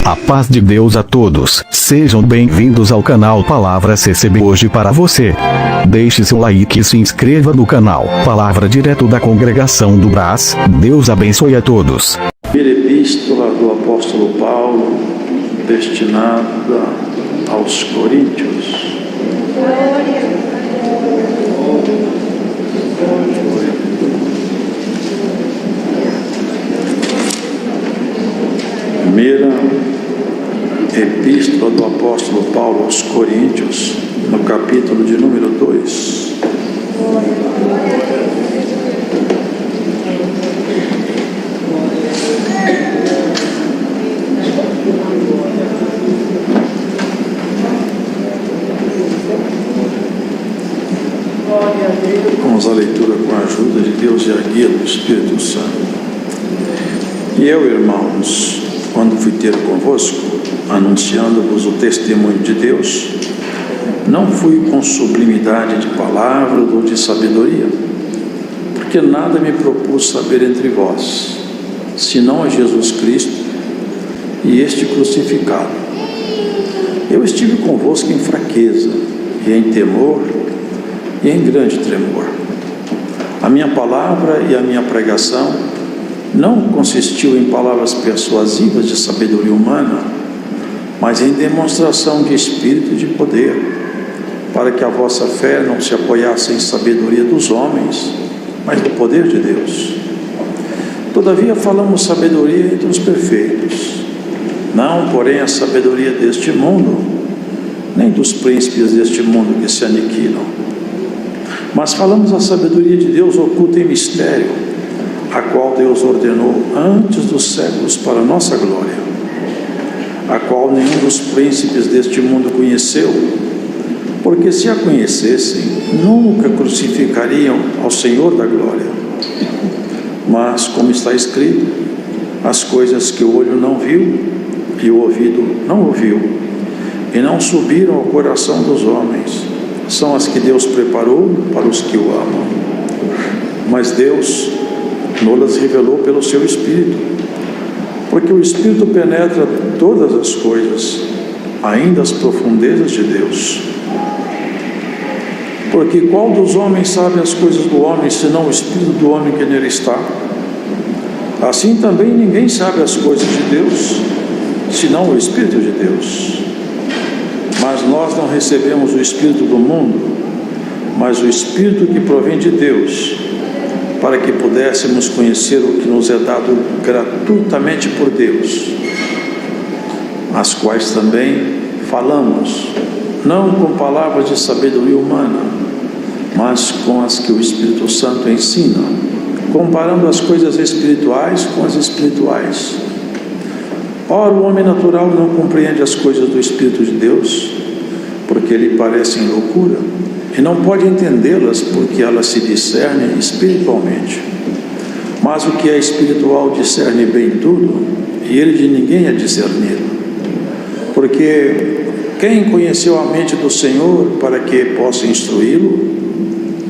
A paz de Deus a todos, sejam bem-vindos ao canal Palavras CCB hoje para você. Deixe seu like e se inscreva no canal Palavra direto da congregação do Brás. Deus abençoe a todos. Primeira epístola do apóstolo Paulo, destinada aos Coríntios. Primeira epístola do apóstolo Paulo aos Coríntios, no capítulo de número 2. Vamos à leitura com a ajuda de Deus e a guia do Espírito Santo. E eu, irmãos, quando fui ter convosco, anunciando-vos o testemunho de Deus, não fui com sublimidade de palavra ou de sabedoria, porque nada me propus saber entre vós, senão a Jesus Cristo e este crucificado. Eu estive convosco em fraqueza, e em temor, e em grande tremor. A minha palavra e a minha pregação não consistiu em palavras persuasivas de sabedoria humana, mas em demonstração de espírito e de poder, para que a vossa fé não se apoiasse em sabedoria dos homens, mas no poder de Deus. Todavia falamos sabedoria entre os perfeitos, não, porém, a sabedoria deste mundo, nem dos príncipes deste mundo que se aniquilam, mas falamos a sabedoria de Deus oculta em mistério, a qual Deus ordenou antes dos séculos para a nossa glória, a qual nenhum dos príncipes deste mundo conheceu, porque se a conhecessem, nunca crucificariam ao Senhor da glória. Mas, como está escrito, as coisas que o olho não viu e o ouvido não ouviu, e não subiram ao coração dos homens, são as que Deus preparou para os que o amam. Mas Deus nos revelou pelo seu Espírito, porque o Espírito penetra todas as coisas, ainda as profundezas de Deus. Porque qual dos homens sabe as coisas do homem, senão o Espírito do homem que nele está? Assim também ninguém sabe as coisas de Deus, senão o Espírito de Deus. Mas nós não recebemos o Espírito do mundo, mas o Espírito que provém de Deus, para que pudéssemos conhecer o que nos é dado gratuitamente por Deus, as quais também falamos, não com palavras de sabedoria humana, mas com as que o Espírito Santo ensina, comparando as coisas espirituais com as espirituais. Ora, o homem natural não compreende as coisas do Espírito de Deus, porque lhe parecem loucura, e não pode entendê-las, porque elas se discernem espiritualmente. Mas o que é espiritual discerne bem tudo, e ele de ninguém é discernido. Porque quem conheceu a mente do Senhor para que possa instruí-lo?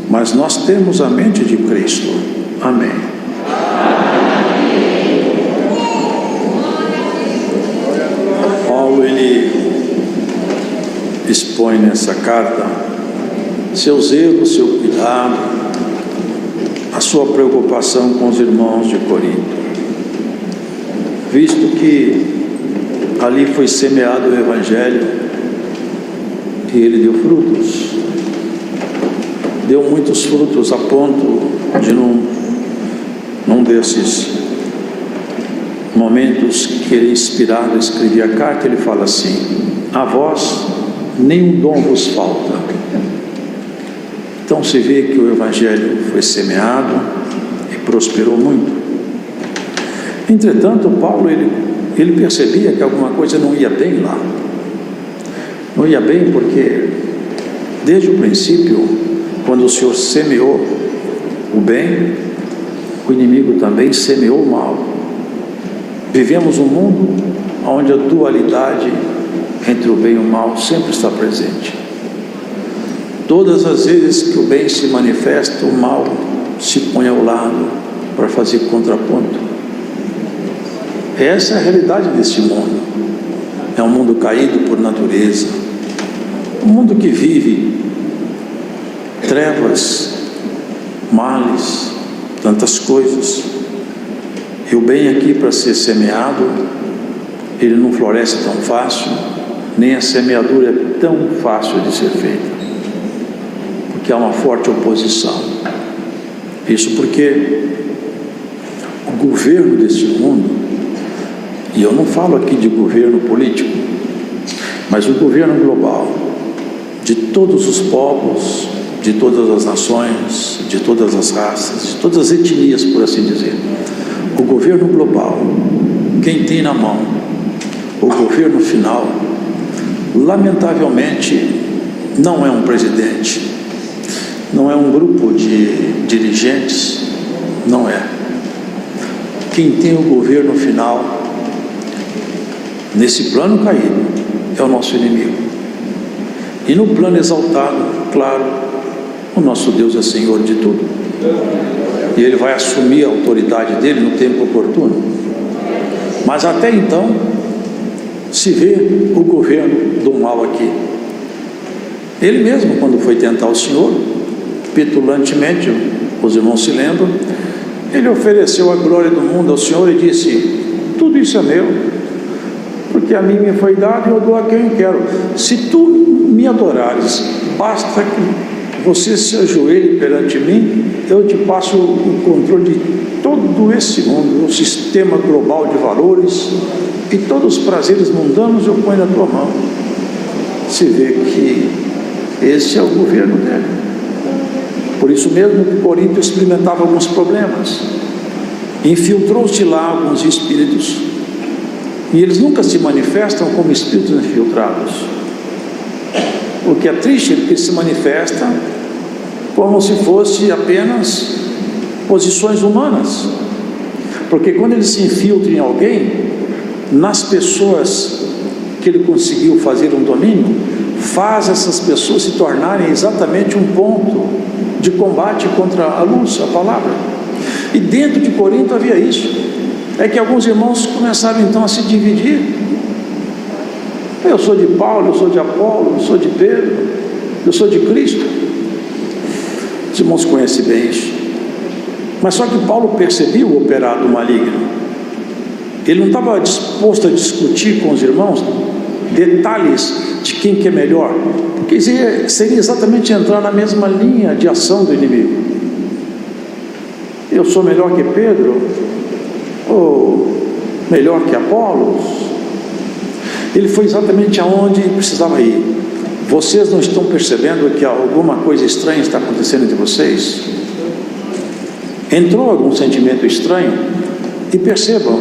Mas nós temos a mente de Cristo. Amém. Paulo, ele expõe nessa carta seu zelo, seu cuidado, a sua preocupação com os irmãos de Corinto, visto que ali foi semeado o Evangelho e ele deu frutos, deu muitos frutos, a ponto de num desses momentos que ele, inspirado, escrevia a carta, ele fala assim: a vós nenhum dom vos falta. Então se vê que o Evangelho foi semeado e prosperou muito. Entretanto, Paulo, ele percebia que alguma coisa não ia bem lá. Não ia bem porque, desde o princípio, quando o Senhor semeou o bem, o inimigo também semeou o mal. Vivemos um mundo onde a dualidade entre o bem e o mal sempre está presente. Todas as vezes que o bem se manifesta, o mal se põe ao lado para fazer contraponto. Essa é a realidade desse mundo. É um mundo caído por natureza, um mundo que vive trevas, males, tantas coisas. E o bem aqui, para ser semeado, ele não floresce tão fácil, nem a semeadura é tão fácil de ser feita, porque há uma forte oposição. Isso porque o governo desse mundo, e eu não falo aqui de governo político, mas o governo global, de todos os povos, de todas as nações, de todas as raças, de todas as etnias, por assim dizer. O governo global, quem tem na mão o governo final, lamentavelmente, não é um presidente, não é um grupo de dirigentes, não é. Quem tem o governo final, nesse plano caído, é o nosso inimigo. E no plano exaltado, claro, o nosso Deus é Senhor de tudo. E Ele vai assumir a autoridade dele no tempo oportuno. Mas até então, se vê o governo do mal aqui. Ele mesmo, quando foi tentar o Senhor, petulantemente, os irmãos se lembram, ele ofereceu a glória do mundo ao Senhor e disse: tudo isso é meu, porque a mim me foi dado e eu dou a quem eu quero. Se tu me adorares, basta que você se ajoelhe perante mim, eu te passo o controle de todo esse mundo, o sistema global de valores e todos os prazeres mundanos eu ponho na tua mão. Se vê que esse é o governo dele. Por isso mesmo que Corinto experimentava alguns problemas. Infiltrou-se lá alguns espíritos, e eles nunca se manifestam como espíritos infiltrados. O que é triste é que eles se manifestam como se fosse apenas posições humanas, porque quando ele se infiltra em alguém, nas pessoas que ele conseguiu fazer um domínio, faz essas pessoas se tornarem exatamente um ponto de combate contra a luz, a palavra. E dentro de Corinto havia isso. É que alguns irmãos começaram então a se dividir. Eu sou de Paulo, eu sou de Apolo, eu sou de Pedro, eu sou de Cristo. Os irmãos conhecem bem isso. Mas só que Paulo percebia o operado maligno. Ele não estava disposto a discutir com os irmãos detalhes de quem que é melhor, porque seria exatamente entrar na mesma linha de ação do inimigo. Eu sou melhor que Pedro, ou melhor que Apolos. Ele foi exatamente aonde precisava ir. Vocês não estão percebendo que alguma coisa estranha está acontecendo entre vocês? Entrou algum sentimento estranho? E percebam,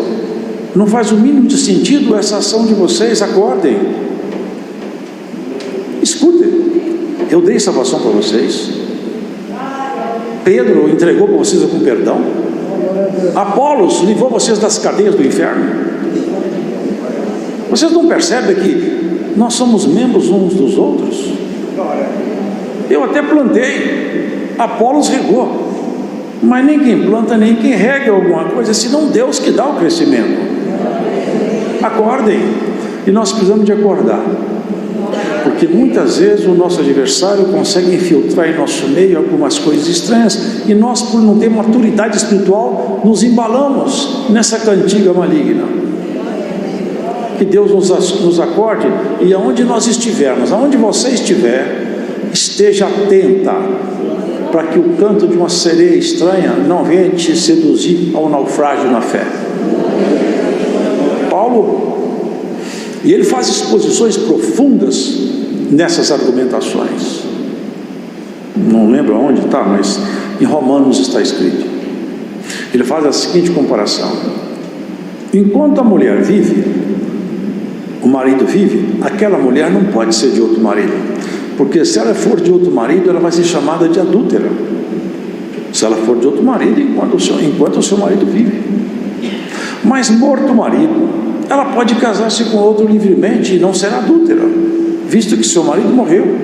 não faz o mínimo de sentido essa ação de vocês. Acordem, escutem. Eu dei salvação para vocês. Pedro entregou para vocês com perdão. Apolos livrou vocês das cadeias do inferno. Vocês não percebem que nós somos membros uns dos outros? Eu até plantei, Apolos regou, mas nem quem planta nem quem rega alguma coisa, senão Deus que dá o crescimento. Acordem. E nós precisamos de acordar, porque muitas vezes o nosso adversário consegue infiltrar em nosso meio algumas coisas estranhas, e nós, por não ter maturidade espiritual, nos embalamos nessa cantiga maligna. Que Deus nos acorde, e aonde nós estivermos, aonde você estiver, esteja atenta, para que o canto de uma sereia estranha não venha te seduzir ao naufrágio na fé. Paulo, e ele faz exposições profundas nessas argumentações. Não lembro onde está, mas em Romanos está escrito. Ele faz a seguinte comparação: enquanto a mulher vive, o marido vive, aquela mulher não pode ser de outro marido, porque se ela for de outro marido, ela vai ser chamada de adúltera. Se ela for de outro marido, enquanto o seu marido vive. Mas morto o marido, ela pode casar-se com outro livremente e não será adúltera, visto que seu marido morreu.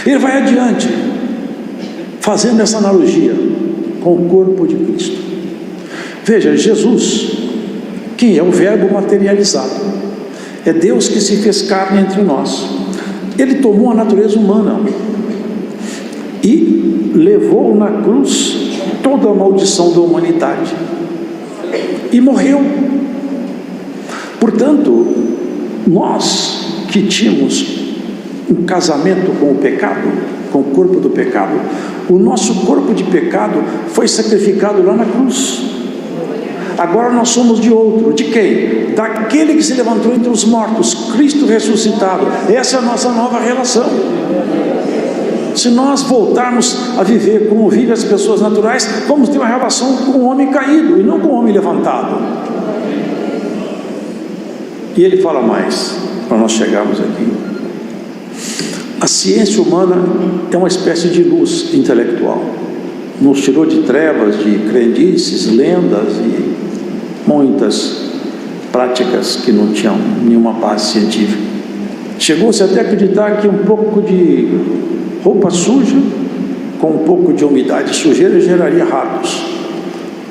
Ele vai adiante, fazendo essa analogia com o corpo de Cristo. Veja, Jesus, que é o Verbo materializado. É Deus que se fez carne entre nós. Ele tomou a natureza humana e levou na cruz toda a maldição da humanidade e morreu. Portanto, nós que tínhamos um casamento com o pecado, com o corpo do pecado, o nosso corpo de pecado foi sacrificado lá na cruz. Agora nós somos de outro. De quem? Daquele que se levantou entre os mortos, Cristo ressuscitado. Essa é a nossa nova relação. Se nós voltarmos a viver como vivem as pessoas naturais, vamos ter uma relação com o homem caído e não com o homem levantado. E ele fala mais, para nós chegarmos aqui. A ciência humana é uma espécie de luz intelectual. Nos tirou de trevas, de crendices, lendas e muitas práticas que não tinham nenhuma base científica. Chegou-se até a acreditar que um pouco de roupa suja com um pouco de umidade e sujeira geraria ratos.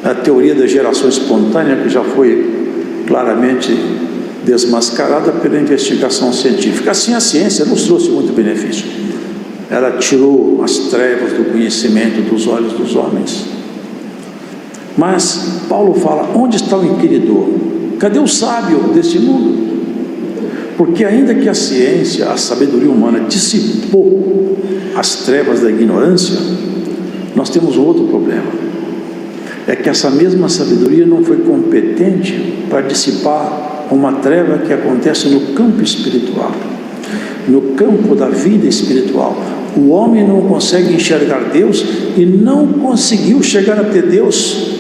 A teoria da geração espontânea, que já foi claramente desmascarada pela investigação científica. Assim, a ciência nos trouxe muito benefício. Ela tirou as trevas do conhecimento dos olhos dos homens. Mas Paulo fala: onde está o inquiridor? Cadê o sábio desse mundo? Porque ainda que a ciência, a sabedoria humana dissipou as trevas da ignorância, nós temos um outro problema. É que essa mesma sabedoria não foi competente para dissipar uma treva que acontece no campo espiritual, no campo da vida espiritual. O homem não consegue enxergar Deus e não conseguiu chegar até Deus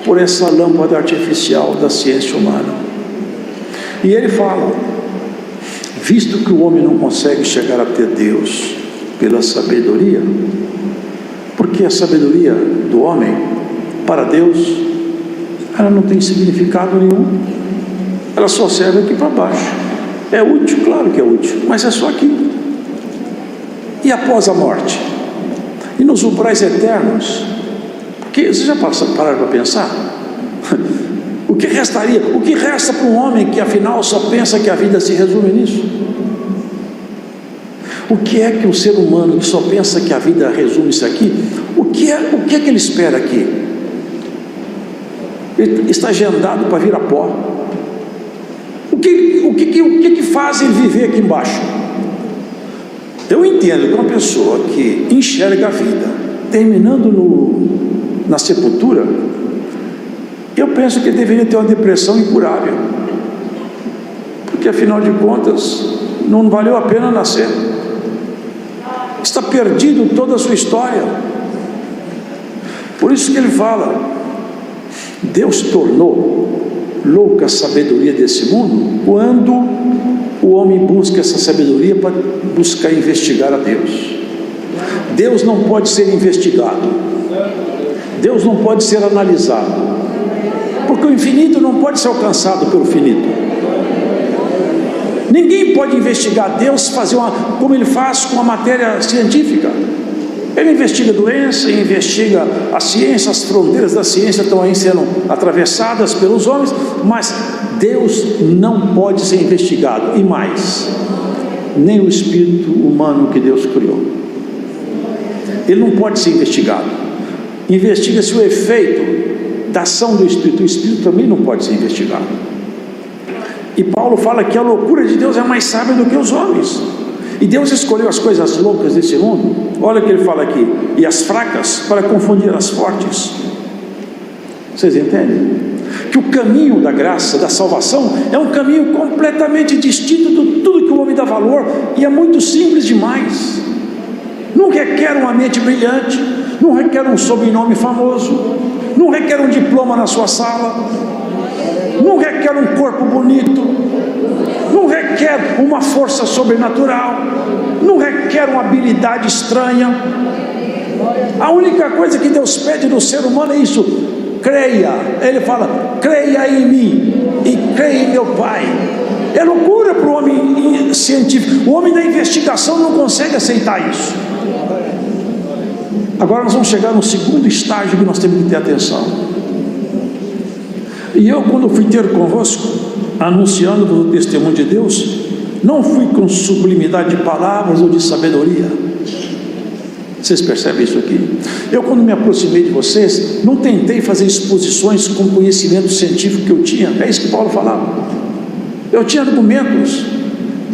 por essa lâmpada artificial da ciência humana. E ele fala: visto que o homem não consegue chegar até Deus pela sabedoria, porque a sabedoria do homem para Deus, ela não tem significado nenhum, ela só serve aqui para baixo. É útil, claro que é útil, mas é só aqui. E após a morte? E nos umbrais eternos? Porque vocês já pararam para pensar? O que restaria? O que resta para um homem que afinal só pensa que a vida se resume nisso? O que é que o ser humano que só pensa que a vida resume-se aqui, o que é que ele espera aqui? Ele está agendado para vir a pó. O que faz ele viver aqui embaixo? Eu entendo que uma pessoa que enxerga a vida terminando na sepultura, eu penso que deveria ter uma depressão incurável, porque afinal de contas não valeu a pena nascer, está perdido toda a sua história. Por isso que ele fala: Deus tornou louca a sabedoria desse mundo quando o homem busca essa sabedoria para buscar investigar a Deus. Deus não pode ser investigado, Deus não pode ser analisado, porque o infinito não pode ser alcançado pelo finito. Ninguém pode investigar Deus, como ele faz com a matéria científica. Ele investiga a doença, investiga a ciência, as fronteiras da ciência estão aí sendo atravessadas pelos homens, mas Deus não pode ser investigado. E mais, nem o espírito humano que Deus criou, ele não pode ser investigado. Investiga-se o efeito da ação do espírito, o espírito também não pode ser investigado. E Paulo fala que a loucura de Deus é mais sábia do que os homens. E Deus escolheu as coisas loucas desse mundo, olha o que ele fala aqui, e as fracas para confundir as fortes. Vocês entendem? Que o caminho da graça, da salvação, é um caminho completamente distinto de tudo que o homem dá valor, e é muito simples demais. Não requer uma mente brilhante, não requer um sobrenome famoso, não requer um diploma na sua sala, não requer um corpo bonito, não requer uma força sobrenatural, não requer uma habilidade estranha. A única coisa que Deus pede do ser humano é isso: creia. Ele fala: creia em mim e creia em meu Pai. É loucura para o homem científico. O homem da investigação não consegue aceitar isso. Agora nós vamos chegar no segundo estágio que nós temos que ter atenção. E eu, quando fui ter convosco, anunciando-vos o testemunho de Deus, não fui com sublimidade de palavras ou de sabedoria. Vocês percebem isso aqui? Eu, quando me aproximei de vocês, não tentei fazer exposições com conhecimento científico que eu tinha. É isso que Paulo falava. Eu tinha argumentos,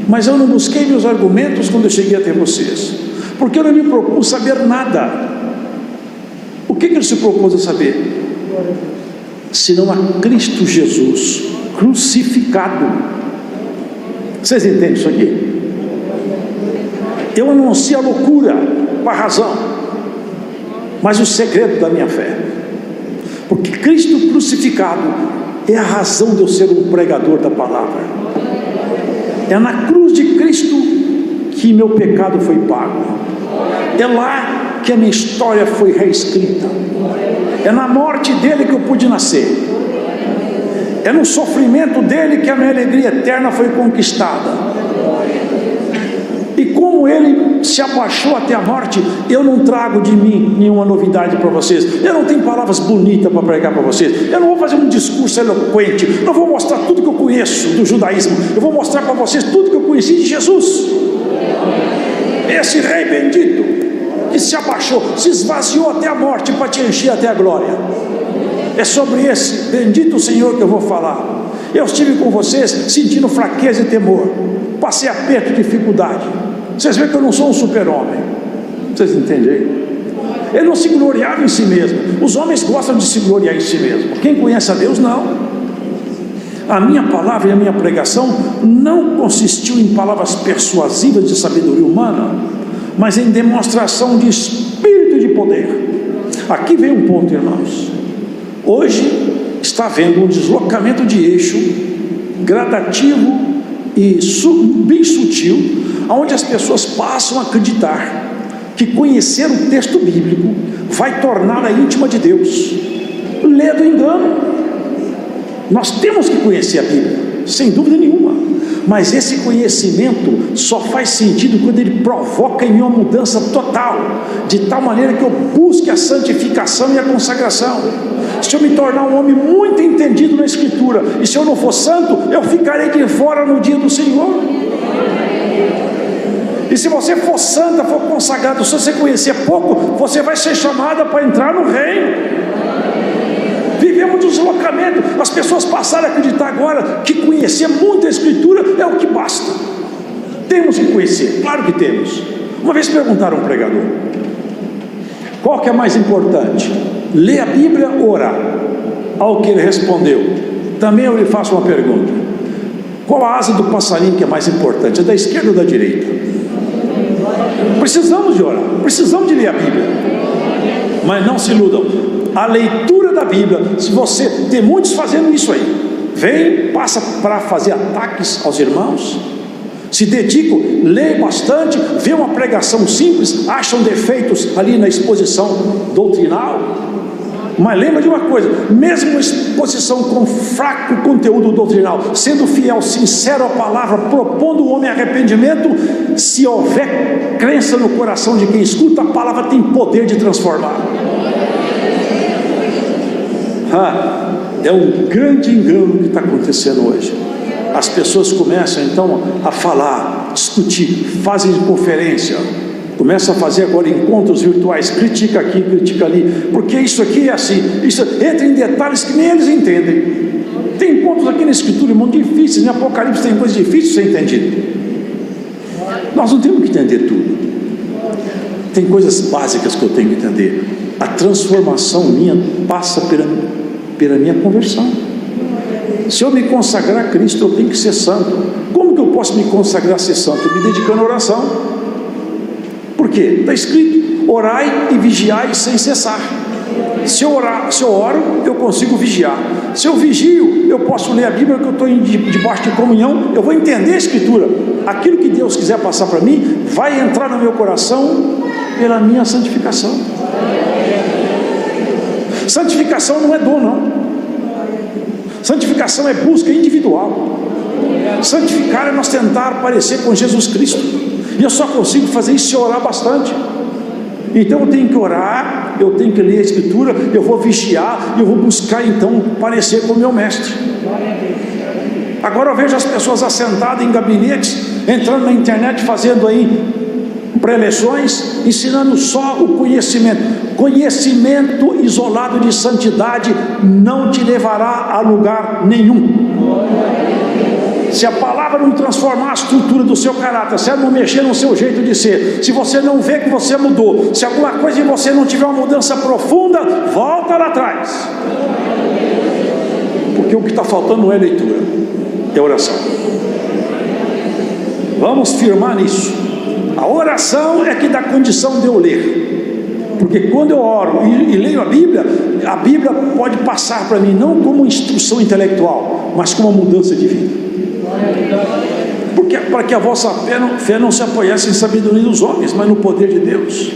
mas eu não busquei meus argumentos quando eu cheguei até vocês, porque eu não me propus saber nada. O que ele se propôs a saber? Senão a Cristo Jesus crucificado. Vocês entendem isso aqui? Eu anuncio a loucura com a razão, mas o segredo da minha fé, porque Cristo crucificado é a razão de eu ser um pregador da palavra. É na cruz de Cristo que meu pecado foi pago. É lá que a minha história foi reescrita. É na morte dele que eu pude nascer. É no sofrimento dele que a minha alegria eterna foi conquistada. E como ele se abaixou até a morte, eu não trago de mim nenhuma novidade para vocês. Eu não tenho palavras bonitas para pregar para vocês. Eu não vou fazer um discurso eloquente. Não vou mostrar tudo que eu conheço do judaísmo. Eu vou mostrar para vocês tudo que eu conheci de Jesus. Esse rei bendito que se abaixou, se esvaziou até a morte para te encher até a glória. É sobre esse bendito Senhor que eu vou falar. Eu estive com vocês sentindo fraqueza e temor. Passei aperto e dificuldade. Vocês veem que eu não sou um super-homem. Vocês entendem aí? Ele não se gloriava em si mesmo. Os homens gostam de se gloriar em si mesmo. Quem conhece a Deus, não. A minha palavra e a minha pregação não consistiu em palavras persuasivas de sabedoria humana, mas em demonstração de espírito e de poder. Aqui vem um ponto, irmãos. Hoje está havendo um deslocamento de eixo gradativo e bem sutil, onde as pessoas passam a acreditar que conhecer o texto bíblico vai torná-la íntima de Deus. Lê do engano. Nós temos que conhecer a Bíblia, sem dúvida nenhuma, mas esse conhecimento só faz sentido quando ele provoca em mim uma mudança total, de tal maneira que eu busque a santificação e a consagração. Se eu me tornar um homem muito entendido na Escritura, e se eu não for santo, eu ficarei de fora no dia do Senhor. E se você for santa, for consagrado, se você conhecer pouco, você vai ser chamada para entrar no reino. Vivemos deslocamento. As pessoas passaram a acreditar agora que conhecer muito a Escritura é o que basta. Temos que conhecer, claro que temos. Uma vez perguntaram a um pregador: qual que é mais importante, ler a Bíblia ou orar? Ao que ele respondeu: também eu lhe faço uma pergunta: qual a asa do passarinho que é mais importante, é da esquerda ou da direita? Precisamos de orar, precisamos de ler a Bíblia, mas não se iludam. A leitura da Bíblia, se você tem muitos fazendo isso aí, passa para fazer ataques aos irmãos, se dedicam, lê bastante, vê uma pregação simples, acham defeitos ali na exposição doutrinal, mas lembra de uma coisa: mesmo uma exposição com fraco conteúdo doutrinal, sendo fiel, sincero à palavra, propondo o homem arrependimento, se houver crença no coração de quem escuta, a palavra tem poder de transformar. É um grande engano que está acontecendo hoje. As pessoas começam então a falar, discutir, fazem conferência, começam a fazer agora encontros virtuais, critica aqui, critica ali, porque isso aqui é assim, isso entra em detalhes que nem eles entendem. Tem encontros aqui na Escritura, irmão, difíceis, em Apocalipse tem coisas difíceis de ser entendido. Nós não temos que entender tudo. Tem coisas básicas que eu tenho que entender. A transformação minha passa pela minha conversão. Se eu me consagrar a Cristo, eu tenho que ser santo. Como que eu posso me consagrar a ser santo? Me dedicando à oração. Por quê? Está escrito: orai e vigiai sem cessar. Se eu oro, eu consigo vigiar. Se eu vigio, eu posso ler a Bíblia, que eu estou debaixo de comunhão, eu vou entender a Escritura. Aquilo que Deus quiser passar para mim, vai entrar no meu coração pela minha santificação. Santificação não é dom, não. Santificação é busca individual. Santificar é nós tentar parecer com Jesus Cristo. E eu só consigo fazer isso se eu orar bastante. Então eu tenho que orar eu tenho que ler a Escritura, eu vou vigiar, eu vou buscar então parecer com o meu mestre. Agora eu vejo as pessoas assentadas em gabinetes, entrando na internet, fazendo aí preleções, ensinando só o conhecimento. Conhecimento isolado de santidade não te levará a lugar nenhum. Se a palavra não transformar a estrutura do seu caráter, se ela não mexer no seu jeito de ser, se você não vê que você mudou, se alguma coisa em você não tiver uma mudança profunda, volta lá atrás. Porque o que está faltando não é leitura, é oração. Vamos firmar nisso. A oração é que dá condição de eu ler. Porque quando eu oro e leio a Bíblia pode passar para mim não como instrução intelectual, mas como uma mudança de vida. Porque para que a vossa fé não se apoiasse em sabedoria dos homens, mas no poder de Deus.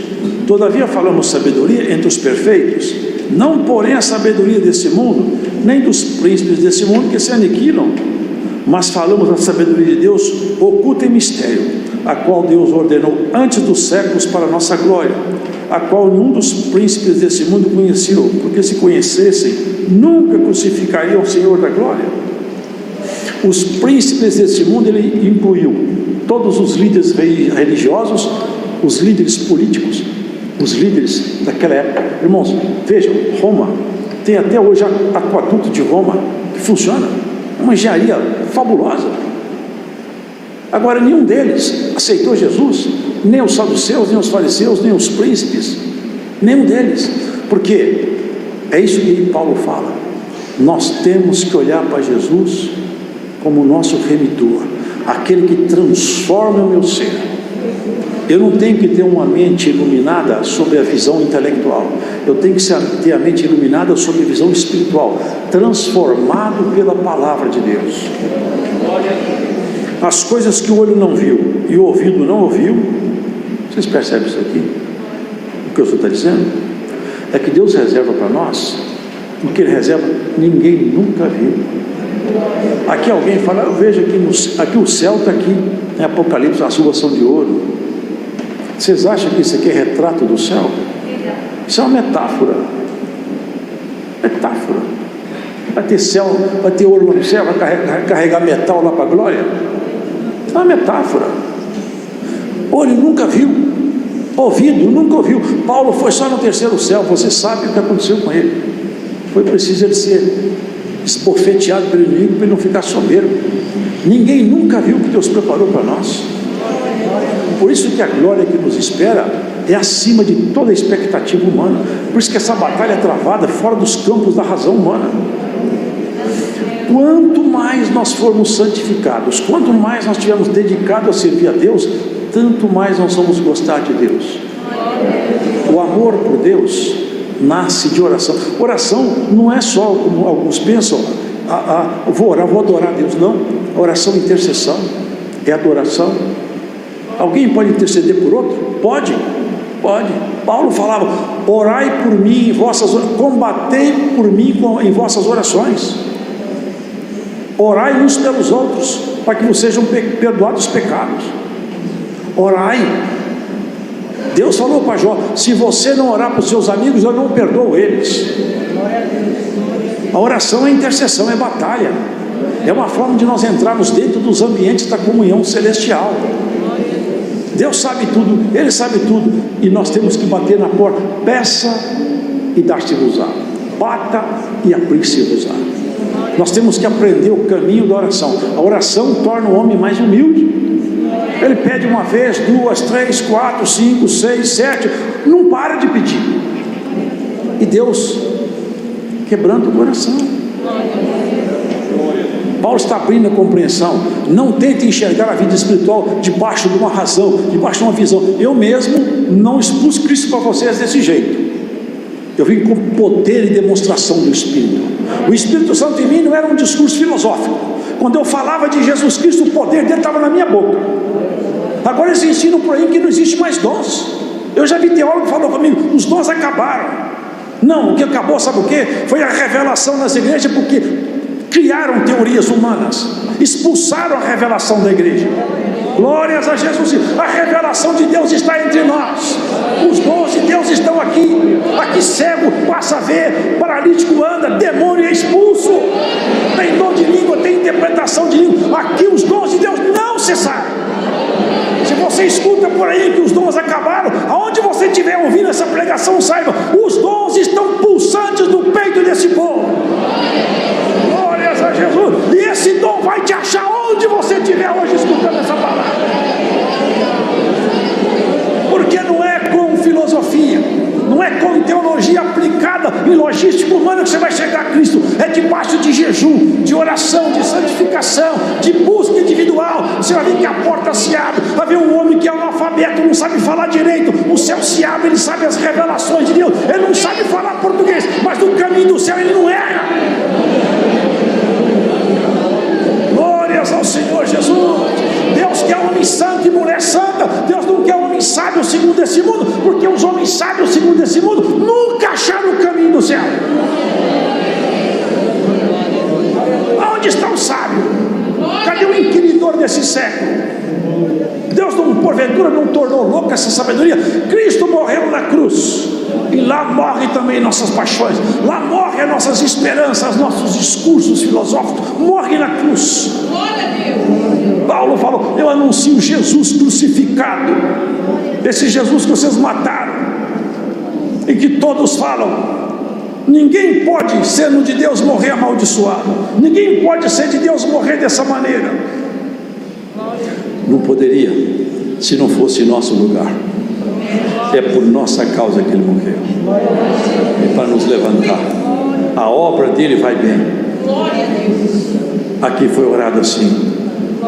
Todavia falamos sabedoria entre os perfeitos, não porém a sabedoria desse mundo, nem dos príncipes desse mundo que se aniquilam, mas falamos da sabedoria de Deus oculta em mistério, a qual Deus ordenou antes dos séculos para a nossa glória, a qual nenhum dos príncipes desse mundo conheceu, porque se conhecessem, nunca crucificariam o Senhor da glória. Os príncipes desse mundo, ele incluiu todos os líderes religiosos, os líderes políticos, os líderes daquela época. Irmãos, vejam, Roma, tem até hoje aqueduto de Roma, que funciona, é uma engenharia fabulosa. Agora, nenhum deles aceitou Jesus, nem os saduceus, nem os fariseus, nem os príncipes, nenhum deles, porque é isso que Paulo fala, nós temos que olhar para Jesus como o nosso remidor, aquele que transforma o meu ser. Eu não tenho que ter uma mente iluminada sobre a visão intelectual, eu tenho que ter a mente iluminada sobre a visão espiritual, transformado pela palavra de Deus. As coisas que o olho não viu e o ouvido não ouviu, vocês percebem isso aqui? O que o senhor está dizendo? É que Deus reserva para nós o que Ele reserva, ninguém nunca viu. Aqui alguém fala, eu vejo aqui o céu está aqui, em Apocalipse, as ruas são de ouro. Vocês acham que isso aqui é retrato do céu? Isso é uma metáfora. Metáfora. Vai ter céu, vai ter ouro lá no céu, vai carregar metal lá para a glória? É uma metáfora. Olho nunca viu, ouvido nunca ouviu. Paulo foi só no terceiro céu, você sabe o que aconteceu com ele. Foi preciso ele ser esbofeteado pelo inimigo para ele não ficar soberbo. Ninguém nunca viu o que Deus preparou para nós. Por isso que a glória que nos espera é acima de toda a expectativa humana. Por isso que essa batalha é travada fora dos campos da razão humana. Quanto mais nós formos santificados, quanto mais nós estivermos dedicados a servir a Deus, tanto mais nós vamos gostar de Deus. O amor por Deus nasce de oração. Oração não é só, como alguns pensam, vou orar, vou adorar a Deus. Não, a oração é intercessão, é adoração. Alguém pode interceder por outro? Pode. Paulo falava, orai por mim em vossas, combatei por mim em vossas orações. Orai uns pelos outros, para que vocês sejam perdoados os pecados. Orai. Deus falou para Jó, se você não orar para os seus amigos, eu não perdoo eles. A oração é intercessão, é batalha. É uma forma de nós entrarmos dentro dos ambientes da comunhão celestial. Deus sabe tudo, Ele sabe tudo, e nós temos que bater na porta. Peça e dar-se-vos-á, bata e abrir-se-vos-á. Nós temos que aprender o caminho da oração. A oração torna o homem mais humilde. Ele pede uma vez, 2, 3, 4, 5, 6, 7, não para de pedir. E Deus quebrando o coração. Paulo está abrindo a compreensão. Não tente enxergar a vida espiritual debaixo de uma razão, debaixo de uma visão. Eu mesmo não expus Cristo para vocês desse jeito. Eu vim com poder e demonstração do Espírito. O Espírito Santo em mim não era um discurso filosófico. Quando eu falava de Jesus Cristo, o poder dele estava na minha boca. Agora eles ensinam por aí que não existe mais dons. Eu já vi teólogo que falou comigo, os dons acabaram. Não, o que acabou, sabe o quê? Foi a revelação nas igrejas, porque criaram teorias humanas, expulsaram a revelação da igreja. Glórias a Jesus. A revelação de Deus está entre nós. Os dons de Deus estão aqui. Aqui cego passa a ver, paralítico anda, demônio é expulso. Tem dom de língua, tem interpretação de língua. Aqui os dons de Deus não cessaram. Se você escuta por aí que os dons acabaram, aonde você estiver ouvindo essa pregação, saiba, os dons estão pulsantes no peito desse povo. Glórias a Jesus. E esse dom vai te achar onde você estiver hoje escutando essa palavra. Porque não é com filosofia, não é com teologia aplicada em logística humana que você vai chegar a Cristo. É debaixo de jejum, de oração, de santificação, de busca individual. Você vai ver que a porta se abre. Vai ver um homem que é analfabeto, não sabe falar direito. O céu se abre, ele sabe as revelações de Deus. Ele não sabe falar português, mas no caminho do céu ele não erra. Glórias ao Senhor Jesus. Deus quer homem santo e mulher santa. Deus não quer homem sábio segundo esse mundo, porque os homens sábios segundo esse mundo nunca acharam o caminho do céu. Onde está o sábio? Cadê o inquiridor desse século? Deus não, porventura não tornou louca essa sabedoria? Cristo morreu na cruz, e lá morrem também nossas paixões, lá morrem as nossas esperanças, nossos discursos filosóficos, morrem na cruz. Paulo falou: eu anuncio Jesus crucificado, esse Jesus que vocês mataram, e que todos falam. Ninguém pode, sendo de Deus, morrer amaldiçoado. Ninguém pode ser de Deus morrer dessa maneira. Não poderia, se não fosse nosso lugar. É por nossa causa que ele morreu, e para nos levantar. A obra dele vai bem. Aqui foi orado assim: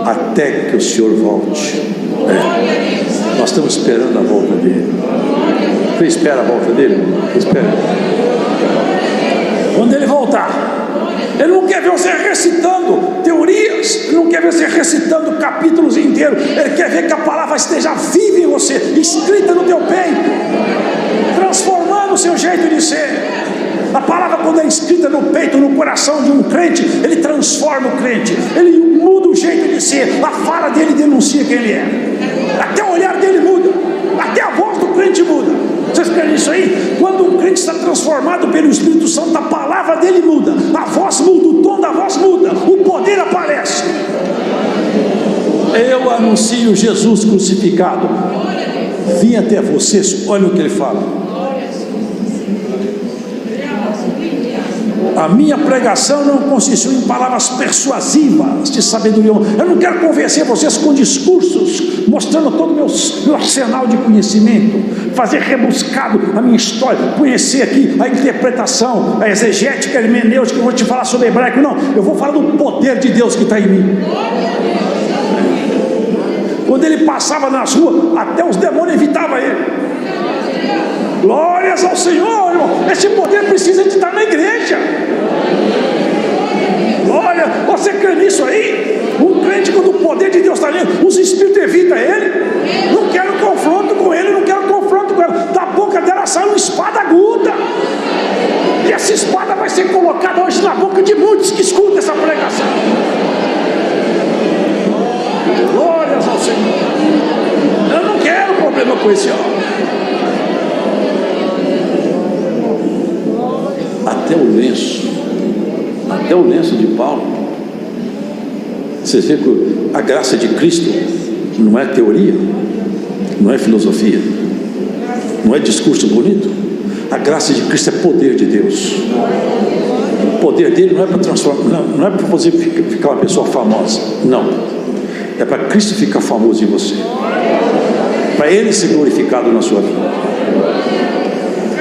até que o Senhor volte. Nós estamos esperando a volta dele. Você espera a volta dele? Espera. Quando ele voltar, ele não quer ver você recitando teorias, ele não quer ver você recitando capítulos inteiros. Ele quer ver que a palavra esteja viva em você, escrita no teu peito, transformando o seu jeito de ser. A palavra, quando é escrita no peito, no coração de um crente, ele transforma o crente, ele muda o jeito de ser. A fala dele denuncia quem ele é, até o olhar dele muda, até a voz do crente muda. Vocês querem isso aí? Quando um crente está transformado pelo Espírito Santo, a palavra dele muda, a voz muda, o tom da voz muda, o poder aparece. Eu anuncio Jesus crucificado. Vim até vocês, olha o que ele fala. A minha pregação não consistiu em palavras persuasivas de sabedoria. Eu não quero convencer vocês com discursos, mostrando todo o meu arsenal de conhecimento, fazer rebuscado a minha história, conhecer aqui a interpretação, a exegética, a hermenêutica. Eu vou te falar sobre hebraico, não. Eu vou falar do poder de Deus que está em mim. Quando ele passava nas ruas, até os demônios evitavam ele. Glórias ao Senhor, irmão. Esse poder precisa de estar na igreja. Glória, você crê nisso aí? Um crente, quando o poder de Deus está nele, os espíritos evitam ele. Não quero confronto com ele, não quero confronto com ela. Da boca dela sai uma espada aguda, e essa espada vai ser colocada hoje na boca de muitos que escutam essa pregação. Glórias ao Senhor. Eu não quero problema com esse homem. Até o lenço de Paulo. Vocês veem que a graça de Cristo não é teoria, não é filosofia, não é discurso bonito. A graça de Cristo é poder de Deus. O poder dele não é para transformar, não é para você ficar uma pessoa famosa, não. É para Cristo ficar famoso em você, para ele ser glorificado na sua vida.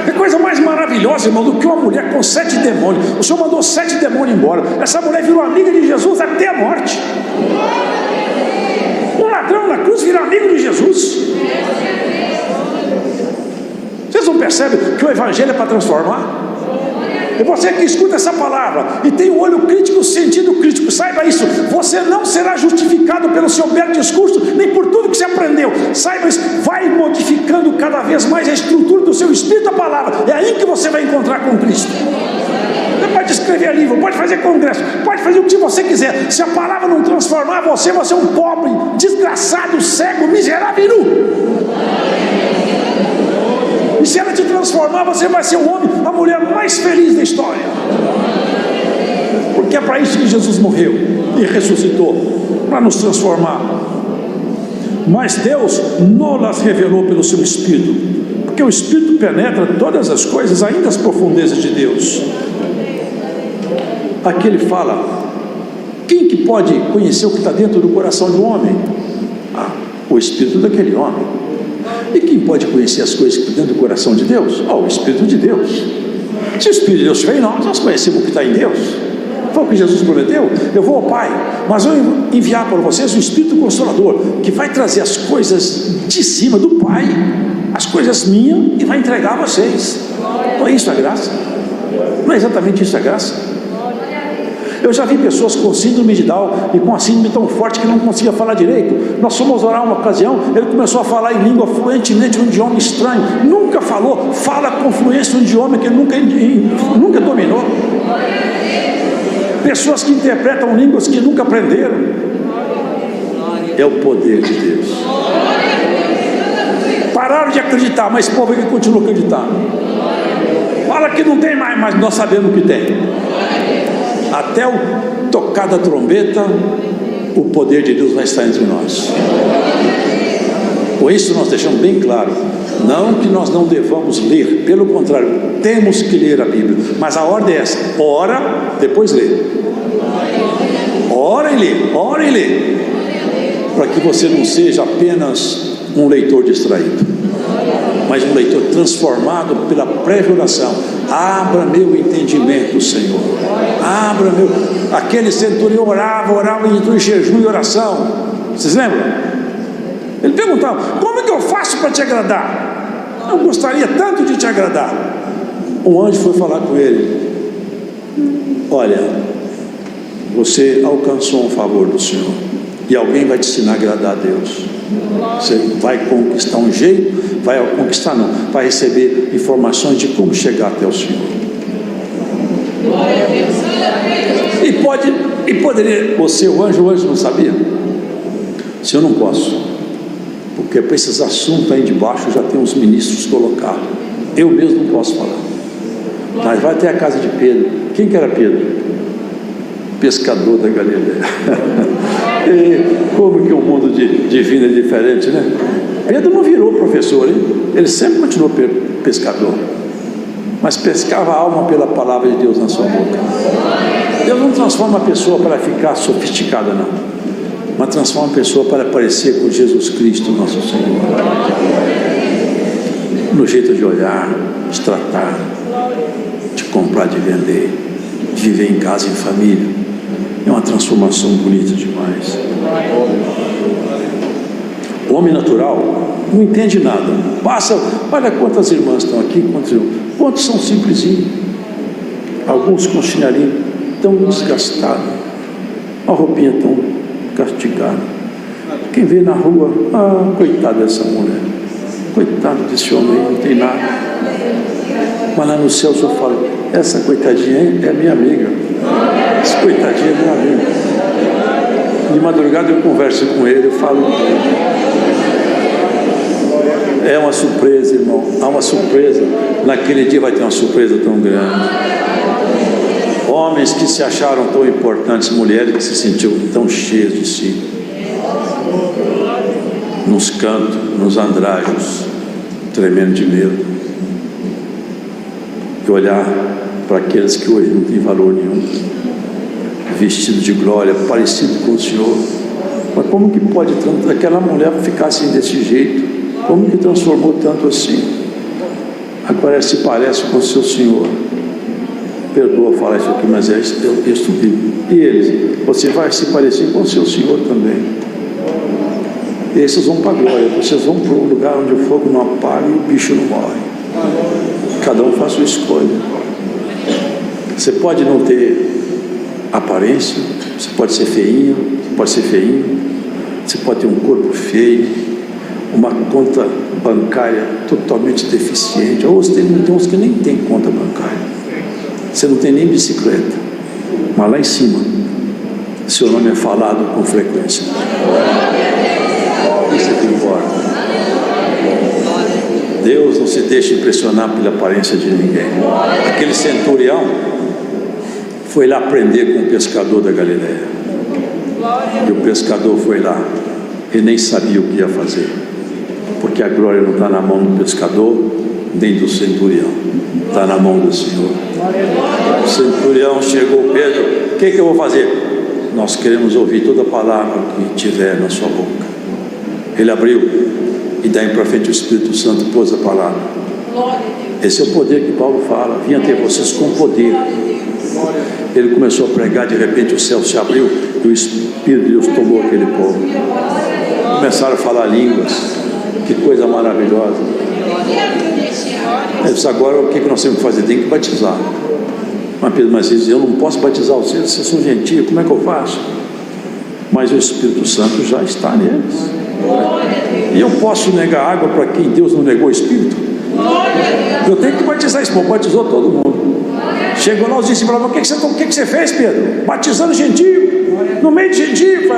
É coisa mais maravilhosa, irmão, do que uma mulher com 7 demônios. O Senhor mandou 7 demônios embora. Essa mulher virou amiga de Jesus até a morte. Um ladrão na cruz virou amigo de Jesus. Vocês não percebem que o evangelho é para transformar? E você que escuta essa palavra e tem o olho crítico, o sentido crítico, saiba isso: você não será justificado pelo seu belo discurso, nem por tudo que você aprendeu. Saiba isso, vai modificando cada vez mais a estrutura do seu espírito, a palavra. É aí que você vai encontrar com Cristo. Você pode dizer escrever livro, pode fazer congresso, pode fazer o que você quiser. Se a palavra não transformar você, você é um pobre, desgraçado, cego, miserável e nu. E se ela te transformar, você vai ser o homem, a mulher mais feliz da história. Porque é para isso que Jesus morreu e ressuscitou, para nos transformar. Mas Deus não las revelou pelo seu Espírito, porque o Espírito penetra todas as coisas, ainda as profundezas de Deus. Aqui ele fala: quem que pode conhecer o que está dentro do coração do homem? O Espírito daquele homem. E quem pode conhecer as coisas que estão dentro do coração de Deus? O Espírito de Deus. Se o Espírito de Deus estiver em nós conhecemos o que está em Deus. Foi o que Jesus prometeu: eu vou ao Pai, mas eu vou enviar para vocês o Espírito Consolador, que vai trazer as coisas de cima do Pai, as coisas minhas, e vai entregar a vocês. Não é isso a graça? Não é exatamente isso a graça? Eu já vi pessoas com síndrome de Down e com a síndrome tão forte que não conseguia falar direito. Nós fomos orar uma ocasião, ele começou a falar em língua fluentemente, um idioma estranho, nunca falou, fala com fluência um idioma que ele nunca dominou. Pessoas que interpretam línguas que nunca aprenderam. É o poder de Deus. Pararam de acreditar, mas o povo aqui continua acreditando. Fala que não tem mais, mas nós sabemos que tem. Até o tocar da trombeta, o poder de Deus vai estar entre nós. Com isso nós deixamos bem claro, não que nós não devamos ler, pelo contrário, temos que ler a Bíblia, mas a ordem é essa: ora, depois lê. Ora e lê, ora e lê, para que você não seja apenas um leitor distraído, mas um leitor transformado pela prévia oração. Abra meu entendimento, Senhor. Abra meu... Aquele centurião orava e entrou em jejum e oração. Vocês lembram? Ele perguntava: como é que eu faço para te agradar? Eu gostaria tanto de te agradar. Um anjo foi falar com ele: olha, você alcançou um favor do Senhor, e alguém vai te ensinar a agradar a Deus. Você vai conquistar um jeito, vai receber informações de como chegar até o Senhor. E poderia, você, o anjo não sabia? Se eu não posso, porque para esses assuntos aí de baixo já tem uns ministros colocados, eu mesmo não posso falar. Mas vai até a casa de Pedro. Quem que era Pedro? Pescador da Galileia. E como que o mundo divino é diferente, né? Pedro não virou professor, hein? Ele sempre continuou pescador, mas pescava a alma pela palavra de Deus na sua boca. Deus não transforma a pessoa para ficar sofisticada, não, mas transforma a pessoa para parecer com Jesus Cristo, nosso Senhor, no jeito de olhar, de tratar, de comprar, de vender, de viver em casa, em família. É uma transformação bonita demais. O homem natural não entende nada. Olha quantas irmãs estão aqui, quantos são simplesinhos. Alguns com chinelinho tão desgastado, a roupinha tão castigada. Quem vê na rua: coitada dessa mulher, coitado desse homem aí, não tem nada. Mas lá no céu eu falo: essa coitadinha aí é minha amiga. Esse coitadinho é meu amigo. De madrugada eu converso com ele, eu falo. É uma surpresa, irmão. Há uma surpresa. Naquele dia vai ter uma surpresa tão grande. Homens que se acharam tão importantes, mulheres que se sentiam tão cheias de si, nos cantos, nos andrajos, tremendo de medo, e olhar para aqueles que hoje não têm valor nenhum, vestido de glória, parecido com o Senhor. Mas como que pode aquela mulher ficar assim desse jeito? Como que transformou tanto assim? Agora se parece com o seu Senhor. Perdoa falar isso aqui, mas é o texto bíblico. E eles: você vai se parecer com o seu Senhor também. E esses vão para a glória. Vocês vão para um lugar onde o fogo não apaga e o bicho não morre. Cada um faz sua escolha. Você pode não ter aparência, você pode ser feinho, você pode ser feinho, você pode ter um corpo feio, uma conta bancária totalmente deficiente. Ou tem uns que nem tem conta bancária. Você não tem nem bicicleta, mas lá em cima, seu nome é falado com frequência. Isso é que importa. Deus não se deixa impressionar pela aparência de ninguém. Aquele centurião foi lá aprender com o pescador da Galileia. E o pescador foi lá e nem sabia o que ia fazer, porque a glória não está na mão do pescador nem do centurião, está na mão do Senhor. O centurião chegou, Pedro, o que eu vou fazer? Nós queremos ouvir toda a palavra que tiver na sua boca. Ele abriu, e daí para frente o Espírito Santo pôs a palavra. Esse é o poder que Paulo fala: vinha ter vocês com poder. Ele começou a pregar, de repente o céu se abriu e o Espírito de Deus tomou aquele povo. Começaram a falar línguas. Que coisa maravilhosa. Ele disse: agora o que nós temos que fazer? Tem que batizar. Mas Pedro, mas eu não posso batizar vocês são gentios, como é que eu faço? Mas o Espírito Santo já está neles. E eu posso negar água para quem Deus não negou o Espírito? Eu tenho que batizar esse povo. Batizou todo mundo. Chegou lá, os discípulos falaram: o que você fez, Pedro? Batizando gentio, no meio de gentio.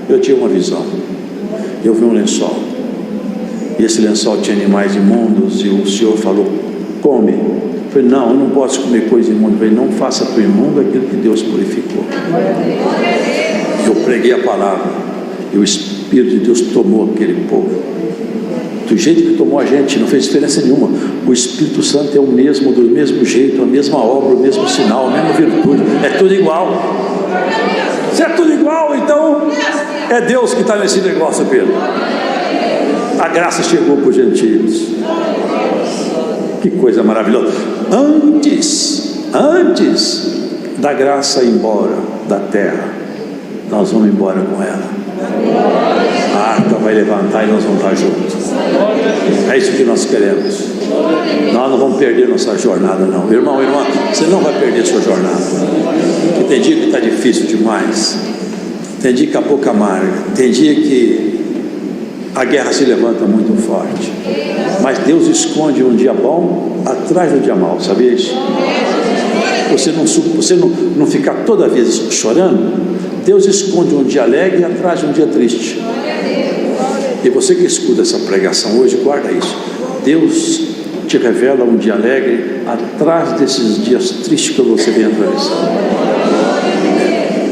Eu tinha uma visão. Eu vi um lençol, e esse lençol tinha animais imundos, e o Senhor falou: come. Eu falei: não, eu não posso comer coisa imunda. Eu falei: não faça para o imundo aquilo que Deus purificou. Eu preguei a palavra, e o Espírito de Deus tomou aquele povo. Do jeito que tomou a gente, não fez diferença nenhuma. O Espírito Santo é o mesmo, do mesmo jeito, a mesma obra, o mesmo sinal, a mesma virtude, é tudo igual. Se é tudo igual, então é Deus que está nesse negócio, Pedro. A graça chegou para os gentios. Que coisa maravilhosa. Antes da graça ir embora da terra, nós vamos embora com ela. A arca vai levantar e nós vamos estar juntos. É isso que nós queremos. Nós não vamos perder nossa jornada, não. Irmão, irmã, você não vai perder sua jornada. Porque tem dia que está difícil demais. Tem dia que a boca amarga. Tem dia que a guerra se levanta muito forte. Mas Deus esconde um dia bom atrás do dia mau. Sabia isso? Você não ficar toda vez chorando. Deus esconde um dia alegre atrás de um dia triste. E você que escuta essa pregação hoje, guarda isso. Deus te revela um dia alegre atrás desses dias tristes que você vem atravessando.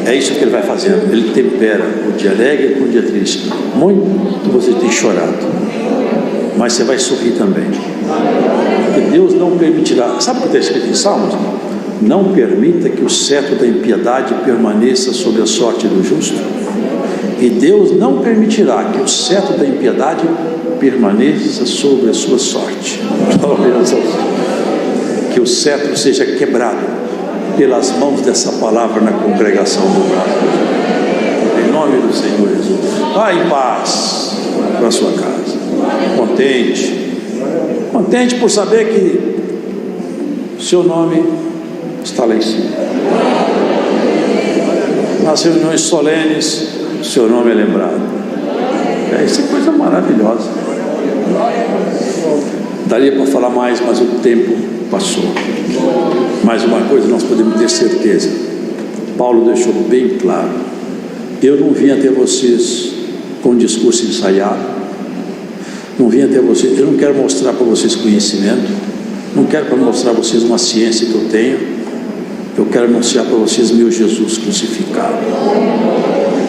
É isso que Ele vai fazendo. Ele tempera o dia alegre com o dia triste. Muito você tem chorado, mas você vai sorrir também. Porque Deus não permitirá. Sabe o que está escrito em Salmos? Não permita que o cetro da impiedade permaneça sobre a sorte do justo. E Deus não permitirá que o cetro da impiedade permaneça sobre a sua sorte. Que o cetro seja quebrado pelas mãos dessa palavra na congregação do Brasil. Em nome do Senhor Jesus. Vá em paz para a sua casa. Contente por saber que seu nome está lá em cima. Nas reuniões solenes, seu nome é lembrado. Isso é coisa maravilhosa. Daria para falar mais, mas o tempo passou. Mais uma coisa nós podemos ter certeza. Paulo deixou bem claro: eu não vim até vocês com um discurso ensaiado. Não vim até vocês, eu não quero mostrar para vocês conhecimento. Não quero mostrar para vocês uma ciência que eu tenho. Eu quero anunciar para vocês meu Jesus crucificado.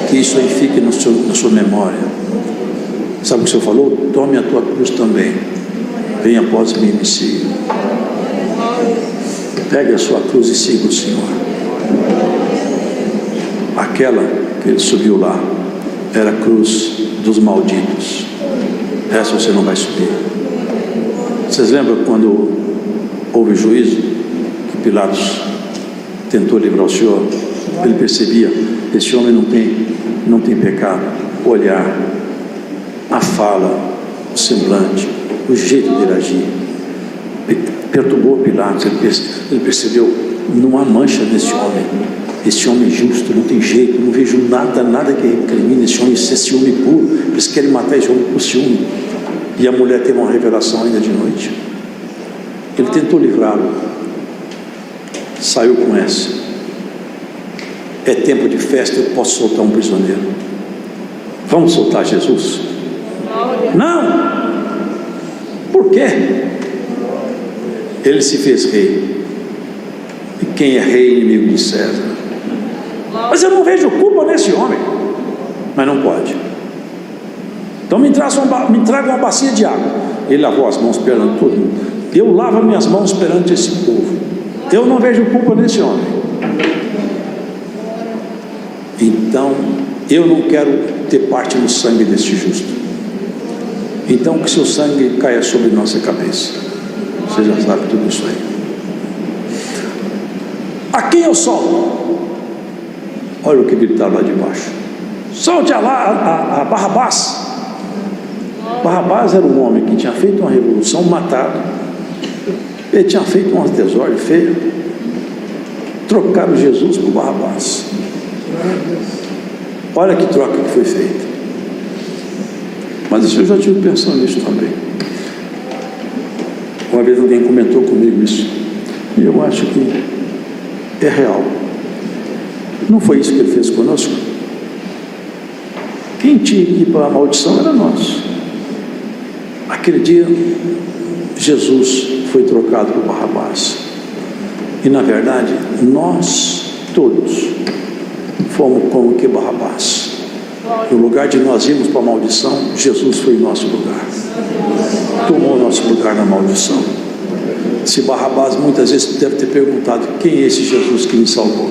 Que isso aí fique na sua memória. Sabe o que o Senhor falou? Tome a tua cruz também. Venha após mim e me siga. Pegue a sua cruz e siga o Senhor. Aquela que ele subiu lá era a cruz dos malditos. Essa você não vai subir. Vocês lembram quando houve juízo, que Pilatos tentou livrar o Senhor? Ele percebia: esse homem não tem pecado. O olhar, a fala, o semblante, o jeito dele agir perturbou Pilatos. Ele percebeu: não há mancha nesse homem. Esse homem é justo, não tem jeito. Não vejo nada que recrimine esse homem. Esse ciúme puro. Eles querem matar esse homem por ciúme. E a mulher teve uma revelação ainda de noite. Ele tentou livrá-lo, saiu com essa: é tempo de festa, eu posso soltar um prisioneiro. Vamos soltar Jesus? Não! Por quê? Ele se fez rei, e quem é rei é inimigo de César. Mas eu não vejo culpa nesse homem. Mas não pode. Então me traga uma bacia de água. Ele lavou as mãos perante todo mundo. Eu lavo minhas mãos perante esse povo. Eu não vejo culpa nesse homem. Então eu não quero ter parte no sangue desse justo. Então que seu sangue caia sobre nossa cabeça. Você já sabe tudo isso aí. A quem eu solto? Olha o que gritaram lá de baixo: solte a Barrabás. Barrabás era um homem que tinha feito uma revolução, matado. Ele tinha feito uma desordem feia. Trocaram Jesus por Barrabás. Olha que troca que foi feita. Mas eu já estive pensando nisso também. Uma vez alguém comentou comigo isso, e eu acho que é real. Não foi isso que ele fez conosco? Quem tinha que ir para a maldição era nós. Aquele dia Jesus foi trocado por Barrabás, e na verdade nós todos fomos como que Barrabás. No lugar de nós irmos para a maldição, Jesus foi em nosso lugar, tomou o nosso lugar na maldição. Se Barrabás muitas vezes deve ter perguntado: quem é esse Jesus que me salvou?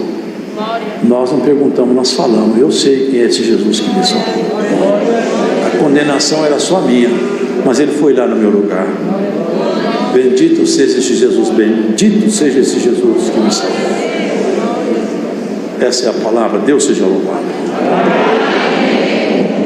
Nós não perguntamos, nós falamos: eu sei quem é esse Jesus que me salvou. A condenação era só minha, mas ele foi lá no meu lugar. Bendito seja esse Jesus, bendito seja esse Jesus que me salvou. Essa é a palavra. Deus seja louvado.